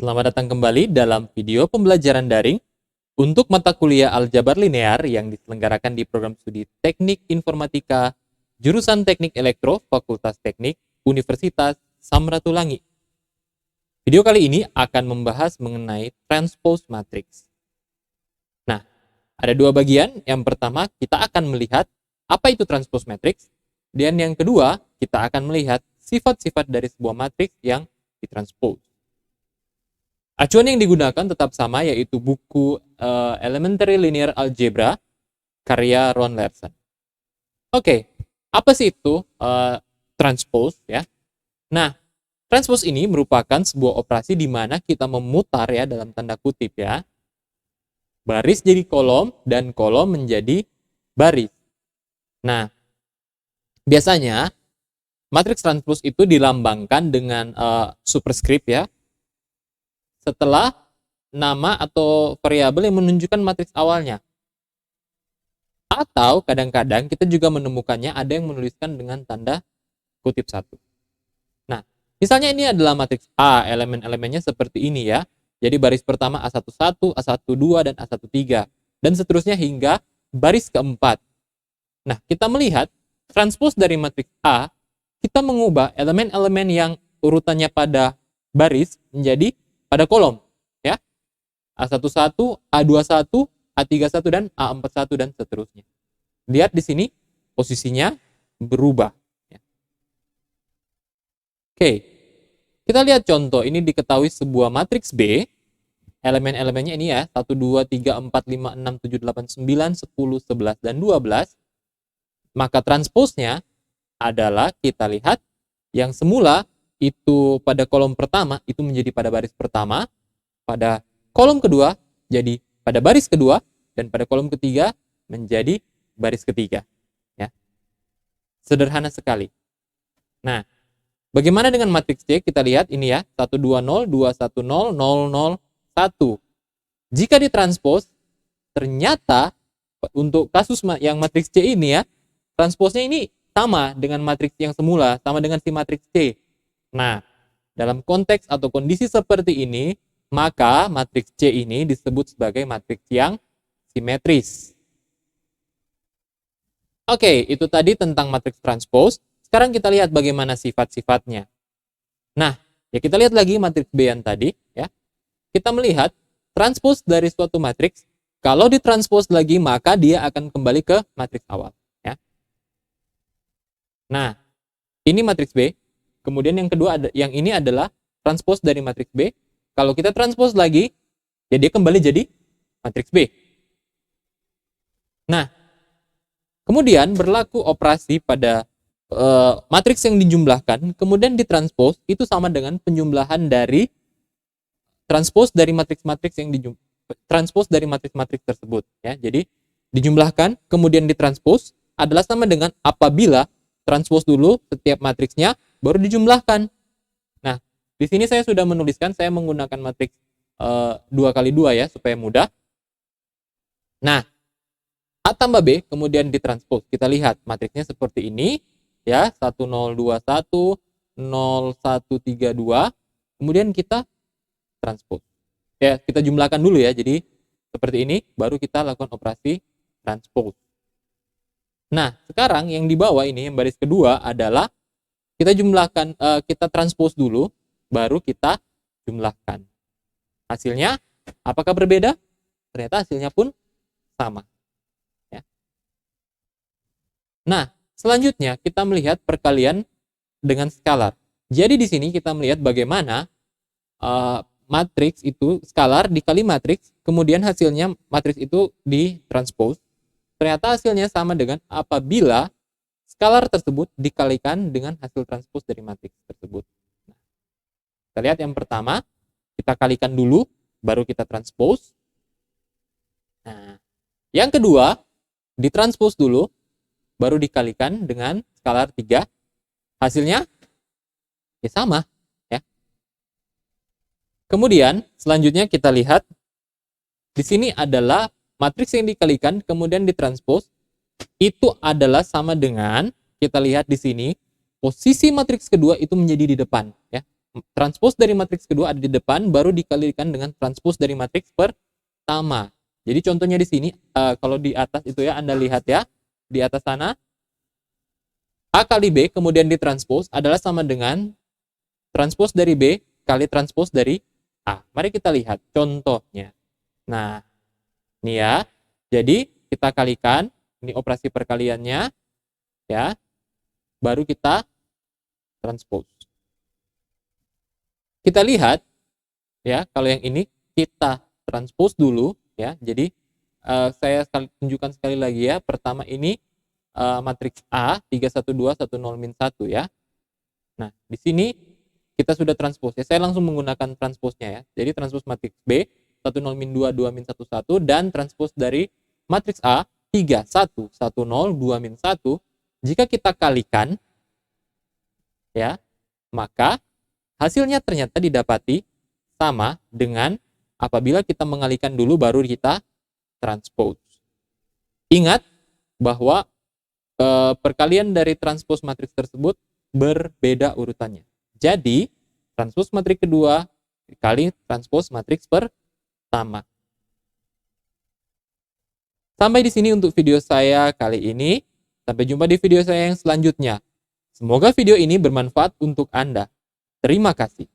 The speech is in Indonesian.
Selamat datang kembali dalam video pembelajaran daring untuk mata kuliah Aljabar Linear yang diselenggarakan di program studi Teknik Informatika, jurusan Teknik Elektro, Fakultas Teknik, Universitas Samratulangi. Video kali ini akan membahas mengenai transpose matrix. Nah, ada dua bagian. Yang pertama, kita akan melihat apa itu transpose matrix, dan yang kedua, kita akan melihat sifat-sifat dari sebuah matriks yang ditranspose. Acuan yang digunakan tetap sama, yaitu buku Elementary Linear Algebra karya Ron Larson. Oke, apa sih itu transpose ya? Nah, transpose ini merupakan sebuah operasi di mana kita memutar ya, dalam tanda kutip ya, baris jadi kolom dan kolom menjadi baris. Nah, biasanya matriks transpose itu dilambangkan dengan superscript ya, setelah nama atau variabel yang menunjukkan matriks awalnya. Atau kadang-kadang kita juga menemukannya ada yang menuliskan dengan tanda kutip 1. Nah, misalnya ini adalah matriks A, elemen-elemennya seperti ini ya. Jadi baris pertama A11, A12, dan A13, dan seterusnya hingga baris keempat. Nah, kita melihat transpose dari matriks A, kita mengubah elemen-elemen yang urutannya pada baris menjadi pada kolom ya. A11, A21, A31, dan A41, dan seterusnya. Lihat di sini posisinya berubah ya. Oke. Kita lihat contoh, ini diketahui sebuah matriks B. Elemen-elemennya ini ya, 1 2 3 4 5 6 7 8 9 10 11 dan 12. Maka transposnya adalah, kita lihat yang semula itu pada kolom pertama itu menjadi pada baris pertama, pada kolom kedua jadi pada baris kedua, dan pada kolom ketiga menjadi baris ketiga ya. Sederhana sekali. Nah, bagaimana dengan matriks C? Kita lihat ini ya, 1 2 0 2 1 0 0 0 1. Jika ditranspose, ternyata untuk kasus yang matriks C ini ya, transposnya ini sama dengan matriks yang semula, sama dengan si matriks C. Nah, dalam konteks atau kondisi seperti ini, maka matriks C ini disebut sebagai matriks yang simetris. Oke, itu tadi tentang matriks transpose. Sekarang kita lihat bagaimana sifat-sifatnya. Nah, ya kita lihat lagi matriks B yang tadi ya. Kita melihat transpose dari suatu matriks, kalau ditranspose lagi maka dia akan kembali ke matriks awal ya. Nah, ini matriks B. Kemudian yang kedua, yang ini adalah transpose dari matriks B. Kalau kita transpose lagi, ya dia kembali jadi matriks B. Nah, kemudian berlaku operasi pada matriks yang dijumlahkan, kemudian ditranspose, itu sama dengan penjumlahan dari transpose dari matriks-matriks yang transpose dari matriks-matriks tersebut. Ya, jadi dijumlahkan, kemudian ditranspose adalah sama dengan apabila transpose dulu setiap matriksnya, baru dijumlahkan. Nah, di sini saya sudah menuliskan, saya menggunakan matriks 2x2 ya, supaya mudah. Nah, A tambah B kemudian ditranspose. Kita lihat matriksnya seperti ini ya, 1 0 2 1 0 1 3 2. Kemudian kita transpose. Ya, kita jumlahkan dulu ya. Jadi seperti ini baru kita lakukan operasi transpose. Nah, sekarang yang di bawah ini, yang baris kedua adalah kita jumlahkan, kita transpose dulu, baru kita jumlahkan. Hasilnya, apakah berbeda? Ternyata hasilnya pun sama. Ya. Nah, selanjutnya kita melihat perkalian dengan skalar. Jadi di sini kita melihat bagaimana matriks itu skalar dikali matriks, kemudian hasilnya matriks itu ditranspose. Ternyata hasilnya sama dengan apabila skalar tersebut dikalikan dengan hasil transpose dari matriks tersebut. Nah, kita lihat yang pertama, kita kalikan dulu, baru kita transpose. Nah, yang kedua, ditranspose dulu, baru dikalikan dengan skalar 3. Hasilnya ya sama. Ya. Kemudian, selanjutnya kita lihat, di sini adalah matriks yang dikalikan, kemudian ditranspose, itu adalah sama dengan, kita lihat di sini, posisi matriks kedua itu menjadi di depan ya. transpose dari matriks kedua ada di depan, baru dikalikan dengan transpose dari matriks pertama. Jadi contohnya di sini, kalau di atas itu ya, Anda lihat ya, di atas sana, A kali B kemudian ditranspose adalah sama dengan transpose dari B kali transpose dari A. Mari kita lihat contohnya. Nah, ini ya. Jadi kita kalikan, ini operasi perkaliannya, ya. Baru kita transpose. Kita lihat, ya, kalau yang ini kita transpose dulu, ya. Jadi saya tunjukkan sekali lagi ya. Pertama ini matriks A 312 10 1 ya. Nah, di sini kita sudah transpose ya. Saya langsung menggunakan transposnya ya. Jadi transpose matriks B 10 2 2 1 1 dan transpose dari matriks A 3 1 1 0 2 1. Jika kita kalikan ya, maka hasilnya ternyata didapati sama dengan apabila kita mengalihkan dulu baru kita transpose. Ingat bahwa perkalian dari transpose matriks tersebut berbeda urutannya. Jadi, transpose matriks kedua dikali transpose matriks pertama. Sampai di sini untuk video saya kali ini. Sampai jumpa di video saya yang selanjutnya. Semoga video ini bermanfaat untuk Anda. Terima kasih.